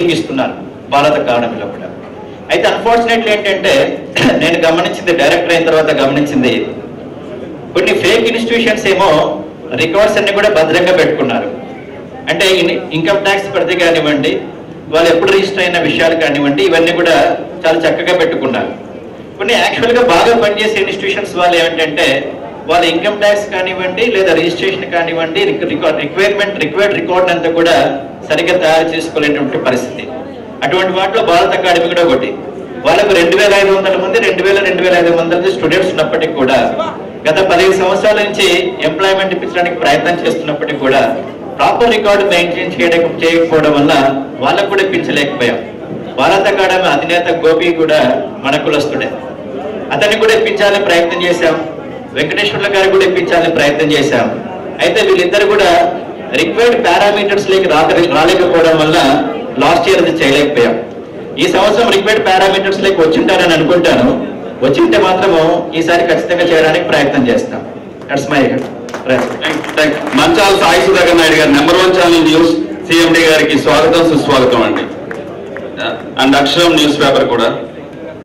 ఇస్తున్నారు భారత అకాడమీలో కూడా. అయితే అన్ఫార్చునేట్లీ ఏంటంటే నేను గమనించింది, డైరెక్టర్ అయిన తర్వాత గమనించింది, కొన్ని ఫేక్ ఇన్స్టిట్యూషన్స్ ఏమో రికార్డ్స్ అన్ని కూడా భద్రంగా పెట్టుకున్నారు. అంటే ఇన్కమ్ ట్యాక్స్ పరిధి కానివ్వండి, వాళ్ళు ఎప్పుడు రిజిస్టర్ అయిన విషయాలు కానివ్వండి, ఇవన్నీ కూడా చాలా చక్కగా పెట్టుకున్నారు. కొన్ని యాక్చువల్గా బాగా పనిచేసే ఇన్స్టిట్యూషన్స్ వాళ్ళు ఏమిటంటే వాళ్ళ ఇన్కమ్ ట్యాక్స్ కానివ్వండి లేదా రిజిస్ట్రేషన్ కానివ్వండి రిక్వైర్డ్ రికార్డ్ అంతా కూడా సరిగ్గా తయారు చేసుకోలేనటువంటి పరిస్థితి. అటువంటి వాటిలో భారత అకాడమీ కూడా ఒకటి. వాళ్ళకు 2500 మంది 2500 స్టూడెంట్స్ ఉన్నప్పటికీ కూడా గత 15 సంవత్సరాల నుంచి ఎంప్లాయ్మెంట్ ఇప్పించడానికి ప్రయత్నం చేస్తున్నప్పటికీ కూడా ప్రాపర్ రికార్డు మెయింటైన్ చేయకపోవడం వల్ల వాళ్ళకు కూడా ఇప్పించలేకపోయాం. భారత అకాడమీ అధినేత గోపి కూడా మన కులస్తుడే. అతన్ని కూడా ఇప్పించాలని ప్రయత్నం చేశాం, వెంకటేశ్వర్ల గారికి కూడా ఇప్పించాలని ప్రయత్నం చేశాం. అయితే వీళ్ళిద్దరు కూడా రిక్వైర్డ్ పారామీటర్స్ లేక రాలేకపోవడం వల్ల లాస్ట్ ఇయర్ అది చేయలేకపోయాం. ఈ సంవత్సరం రిక్వైర్డ్ పారామీటర్స్ లేక వచ్చింటారని అనుకుంటాను. వచ్చింటే మాత్రము ఈసారి ఖచ్చితంగా చేయడానికి ప్రయత్నం చేస్తాం. దట్స్ మై మంచాల సాయి సుధాకర్ నాయుడు గారు, నెంబర్ 1 ఛానల్ న్యూస్ CMD గారికి స్వాగతం సుస్వాగతం అండి. అండ్ అక్షరం న్యూస్ పేపర్ కూడా